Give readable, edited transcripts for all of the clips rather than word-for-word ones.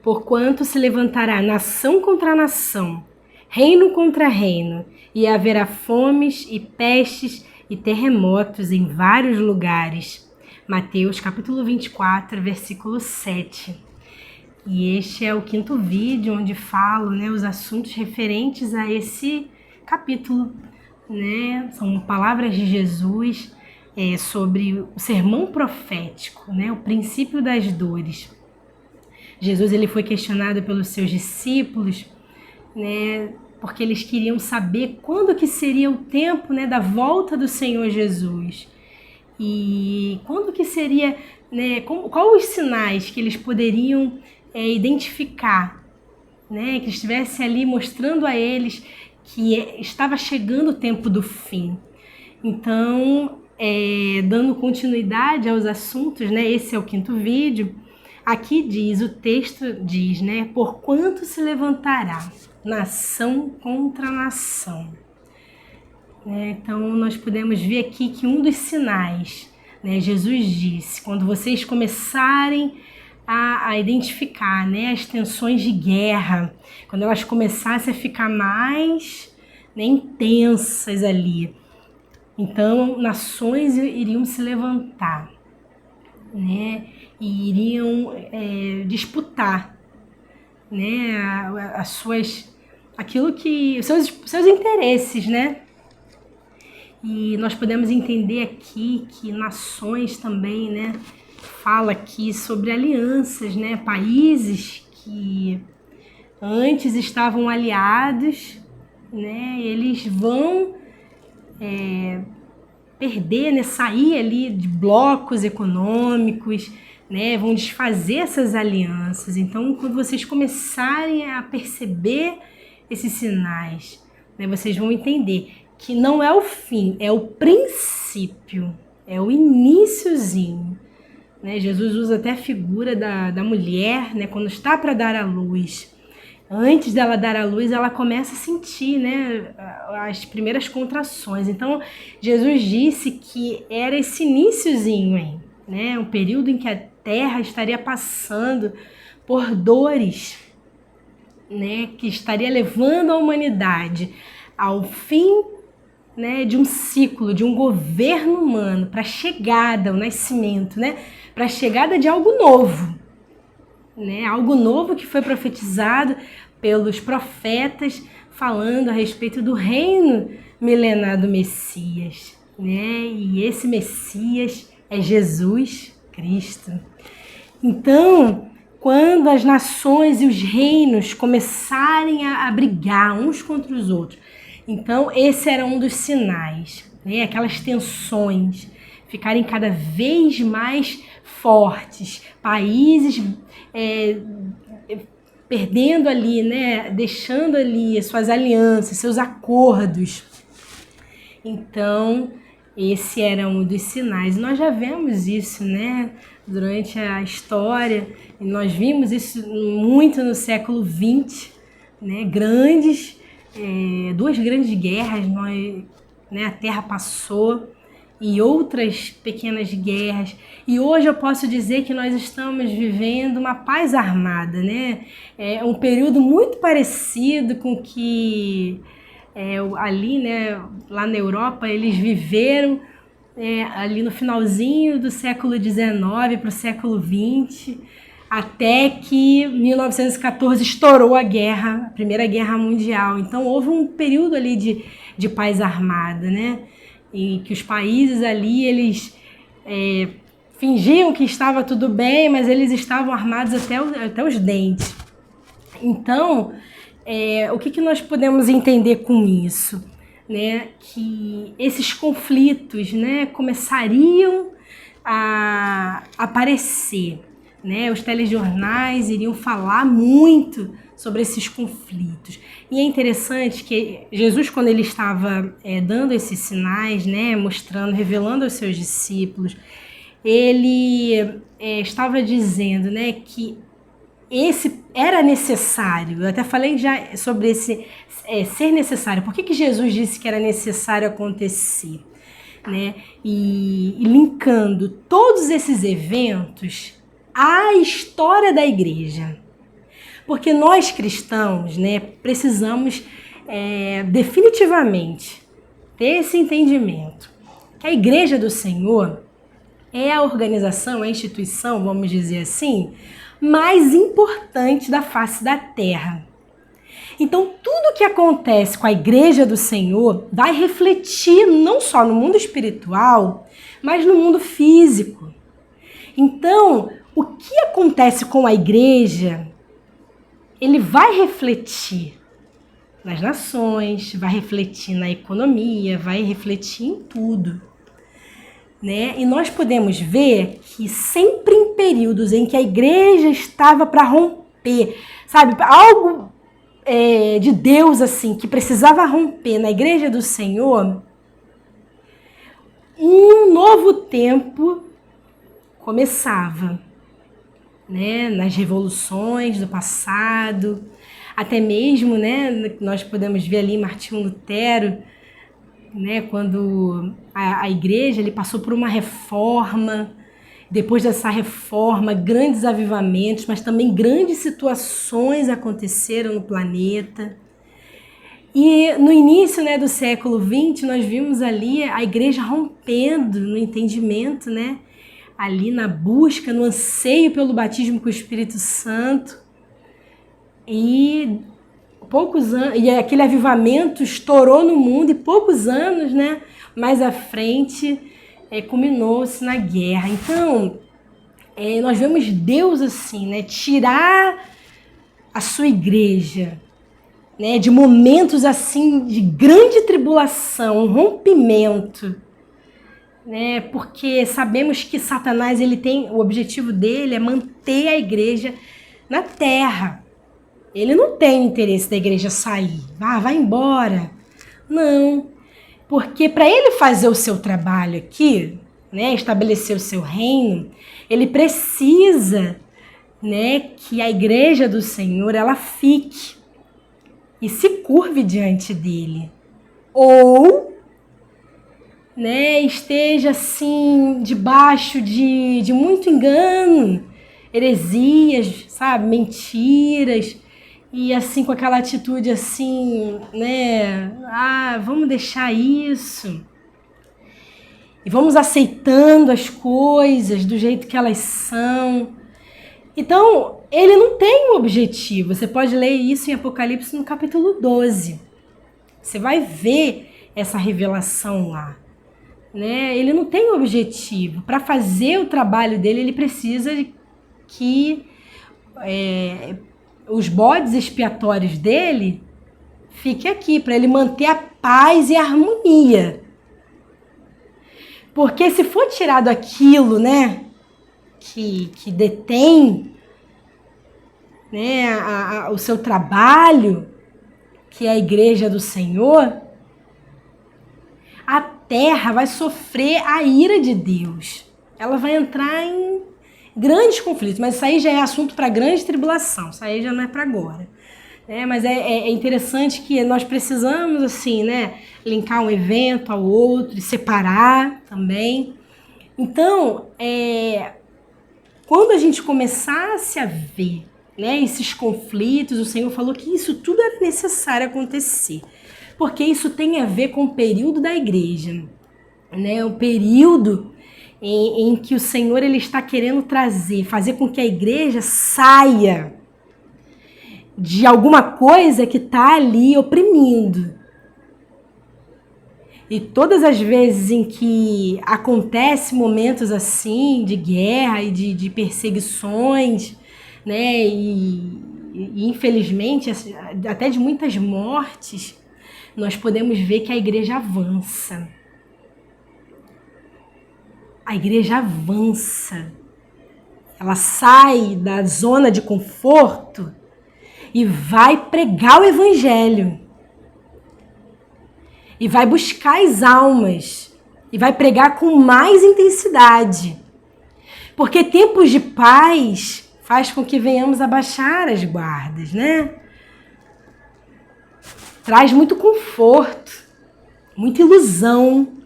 Porquanto se levantará nação contra nação, reino contra reino, e haverá fomes e pestes e terremotos em vários lugares. Mateus capítulo 24, versículo 7. E este é o 5º vídeo onde falo, os assuntos referentes a esse capítulo. São palavras de Jesus sobre o sermão profético, o princípio das dores. Jesus ele foi questionado pelos seus discípulos, porque eles queriam saber quando que seria o tempo da volta do Senhor Jesus. E quando que seria, qual os sinais que eles poderiam identificar, que estivesse ali mostrando a eles que estava chegando o tempo do fim. Então, dando continuidade aos assuntos, esse é o 5º vídeo. Aqui o texto diz, porquanto se levantará nação contra nação. Então, nós podemos ver aqui que um dos sinais, Jesus disse, quando vocês começarem a identificar as tensões de guerra, quando elas começassem a ficar mais intensas ali, então nações iriam se levantar, e iriam disputar, as suas, aquilo que os seus interesses, E nós podemos entender aqui que nações também, fala aqui sobre alianças, países que antes estavam aliados, eles vão perder, sair ali de blocos econômicos, vão desfazer essas alianças. Então, quando vocês começarem a perceber esses sinais, vocês vão entender que não é o fim, é o princípio, é o iniciozinho. Jesus usa até a figura da mulher, quando está para dar à luz. Antes dela dar à luz, ela começa a sentir, as primeiras contrações. Então, Jesus disse que era esse iniciozinho, um período em que a terra estaria passando por dores, que estaria levando a humanidade ao fim, de um ciclo, de um governo humano, para a chegada, o nascimento, para a chegada de algo novo. Algo novo que foi profetizado pelos profetas, falando a respeito do reino milenar do Messias. E esse Messias é Jesus Cristo. Então, quando as nações e os reinos começarem a brigar uns contra os outros, então esse era um dos sinais, aquelas tensões ficarem cada vez mais fortes, países perdendo ali, deixando ali as suas alianças, seus acordos. Então, esse era um dos sinais. Nós já vemos isso, durante a história, e nós vimos isso muito no século XX, duas grandes guerras, a Terra passou, e outras pequenas guerras. E hoje eu posso dizer que nós estamos vivendo uma paz armada, É um período muito parecido com o que ali, lá na Europa, eles viveram ali no finalzinho do século XIX para o século XX, até que 1914 estourou a Primeira Guerra Mundial. Então houve um período ali de paz armada, E que os países ali, eles fingiam que estava tudo bem, mas eles estavam armados até os dentes. Então, o que nós podemos entender com isso? Que esses conflitos, começariam a aparecer. Os telejornais iriam falar muito sobre esses conflitos. E é interessante que Jesus, quando ele estava dando esses sinais, mostrando, revelando aos seus discípulos, ele estava dizendo, que esse era necessário. Eu até falei já sobre esse ser necessário. Por que Jesus disse que era necessário acontecer? E linkando todos esses eventos à história da igreja. Porque nós cristãos, né, precisamos definitivamente ter esse entendimento que a Igreja do Senhor é a organização, a instituição, vamos dizer assim, mais importante da face da terra. Então, tudo que acontece com a Igreja do Senhor vai refletir não só no mundo espiritual, mas no mundo físico. Então, o que acontece com a Igreja, ele vai refletir nas nações, vai refletir na economia, vai refletir em tudo, né? E nós podemos ver que sempre em períodos em que a Igreja estava para romper, sabe, algo de Deus assim, que precisava romper na Igreja do Senhor, um novo tempo começava, né? Nas revoluções do passado, até mesmo, né, nós podemos ver ali Martinho Lutero, né, quando a igreja ele passou por uma reforma. Depois dessa reforma, grandes avivamentos, mas também grandes situações aconteceram no planeta. E no início, né, do século XX, nós vimos ali a igreja rompendo no entendimento, né, ali na busca, no anseio pelo batismo com o Espírito Santo. E poucos anos, e aquele avivamento estourou no mundo, e poucos anos, né, mais à frente, culminou-se na guerra. Então, nós vemos Deus assim, né, tirar a sua igreja, né, de momentos assim de grande tribulação, um rompimento, né, porque sabemos que Satanás, ele tem, o objetivo dele é manter a igreja na terra. Ele não tem interesse da igreja sair, vai embora. Não, porque para ele fazer o seu trabalho aqui, né, estabelecer o seu reino, ele precisa, né, que a igreja do Senhor ela fique e se curve diante dele. Ou, né, esteja assim debaixo de muito engano, heresias, sabe, mentiras. E assim, com aquela atitude assim, né? Vamos deixar isso. E vamos aceitando as coisas do jeito que elas são. Então, ele não tem um objetivo. Você pode ler isso em Apocalipse no capítulo 12. Você vai ver essa revelação lá, né? Ele não tem um objetivo. Para fazer o trabalho dele, ele precisa que os bodes expiatórios dele fiquem aqui, para ele manter a paz e a harmonia. Porque se for tirado aquilo, né, que detém, né, o seu trabalho, que é a igreja do Senhor, a terra vai sofrer a ira de Deus. Ela vai entrar em grandes conflitos, mas isso aí já é assunto para grande tribulação, isso aí já não é para agora. Mas é interessante que nós precisamos, assim, né, linkar um evento ao outro e separar também. Então, quando a gente começasse a ver, né, esses conflitos, o Senhor falou que isso tudo era necessário acontecer, porque isso tem a ver com o período da igreja, né, o período em que o Senhor ele está querendo fazer com que a igreja saia de alguma coisa que está ali oprimindo. E todas as vezes em que acontecem momentos assim, de guerra e de perseguições, né, e infelizmente até de muitas mortes, nós podemos ver que a igreja avança. A igreja avança. Ela sai da zona de conforto e vai pregar o evangelho. E vai buscar as almas. E vai pregar com mais intensidade. Porque tempos de paz faz com que venhamos abaixar as guardas, né? Traz muito conforto, muita ilusão.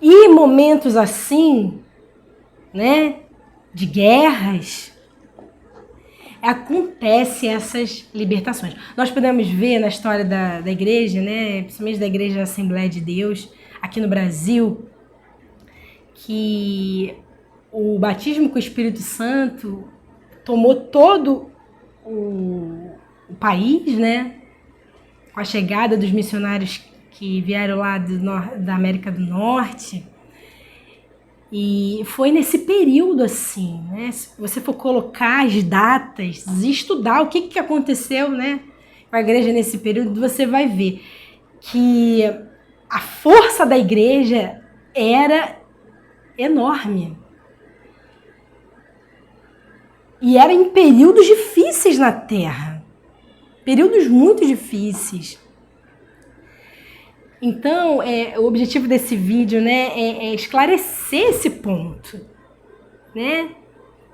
E momentos assim, né, de guerras, acontecem essas libertações. Nós podemos ver na história da igreja, né, principalmente da Igreja Assembleia de Deus, aqui no Brasil, que o batismo com o Espírito Santo tomou todo o país, né, com a chegada dos missionários que vieram lá da América do Norte. E foi nesse período assim, né? Se você for colocar as datas, estudar o que aconteceu, né, com a igreja nesse período, você vai ver que a força da igreja era enorme. E era em períodos difíceis na Terra. Períodos muito difíceis. Então, o objetivo desse vídeo, né, é esclarecer esse ponto, né?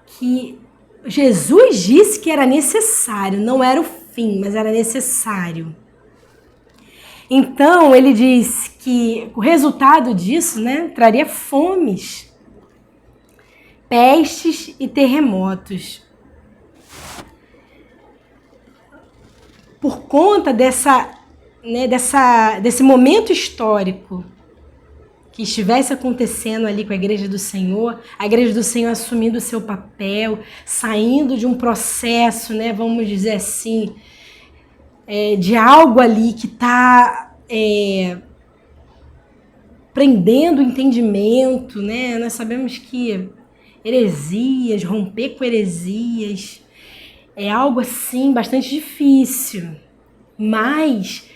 Que Jesus disse que era necessário, não era o fim, mas era necessário. Então, ele diz que o resultado disso, né, traria fomes, pestes e terremotos. Por conta desse momento histórico que estivesse acontecendo ali com a Igreja do Senhor, a Igreja do Senhor assumindo o seu papel, saindo de um processo, né, vamos dizer assim, de algo ali que está prendendo o entendimento, né? Nós sabemos que heresias, romper com heresias, é algo assim bastante difícil, mas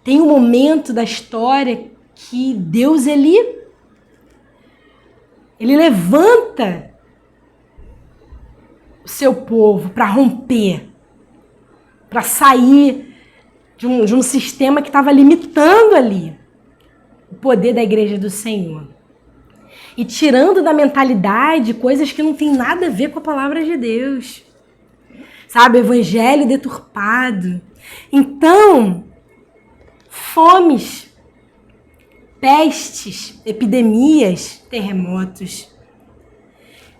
tem um momento da história que Deus ele levanta o seu povo para romper, para sair de um sistema que estava limitando ali o poder da Igreja do Senhor e tirando da mentalidade coisas que não tem nada a ver com a palavra de Deus, sabe? Evangelho deturpado. Então, fomes, pestes, epidemias, terremotos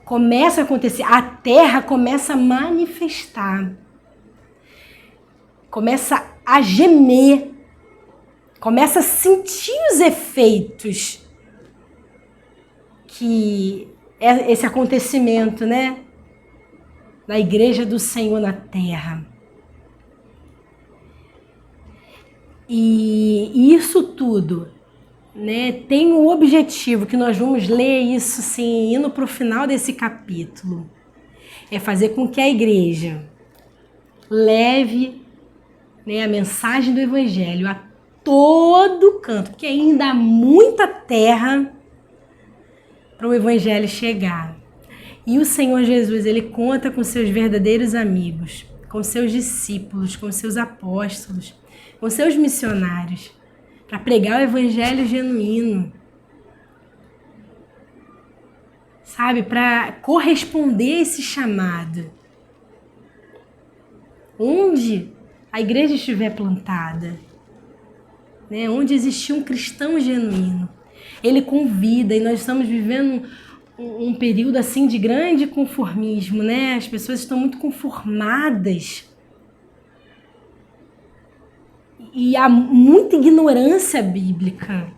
começam a acontecer, a terra começa a manifestar, começa a gemer, começa a sentir os efeitos que é esse acontecimento, né, da Igreja do Senhor na terra. E isso tudo, né, tem um objetivo que nós vamos ler isso sim, indo para o final desse capítulo, é fazer com que a igreja leve, né, a mensagem do Evangelho a todo canto, porque ainda há muita terra para o Evangelho chegar. E o Senhor Jesus, ele conta com seus verdadeiros amigos, com seus discípulos, com seus apóstolos, com seus missionários, para pregar o Evangelho genuíno, sabe? Para corresponder a esse chamado. Onde a igreja estiver plantada, né? Onde existir um cristão genuíno, ele convida, e nós estamos vivendo um período assim de grande conformismo, né? As pessoas estão muito conformadas. E há muita ignorância bíblica.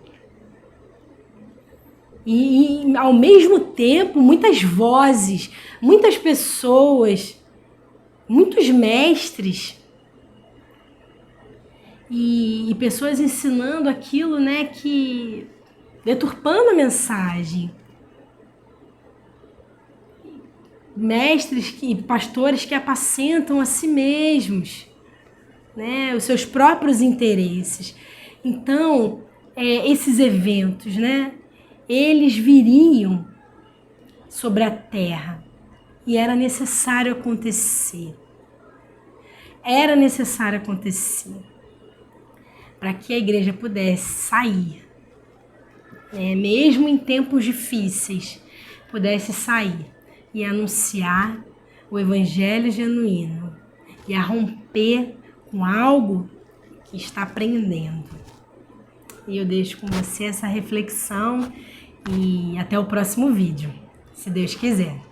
E ao mesmo tempo, muitas vozes, muitas pessoas, muitos mestres e pessoas ensinando aquilo, né, que deturpando a mensagem. Mestres e pastores que apacentam a si mesmos, né, os seus próprios interesses. Então, esses eventos, né, eles viriam sobre a terra e era necessário acontecer. Era necessário acontecer para que a igreja pudesse sair, mesmo em tempos difíceis, pudesse sair e anunciar o Evangelho genuíno e a romper com algo que está prendendo. E eu deixo com você essa reflexão e até o próximo vídeo, se Deus quiser.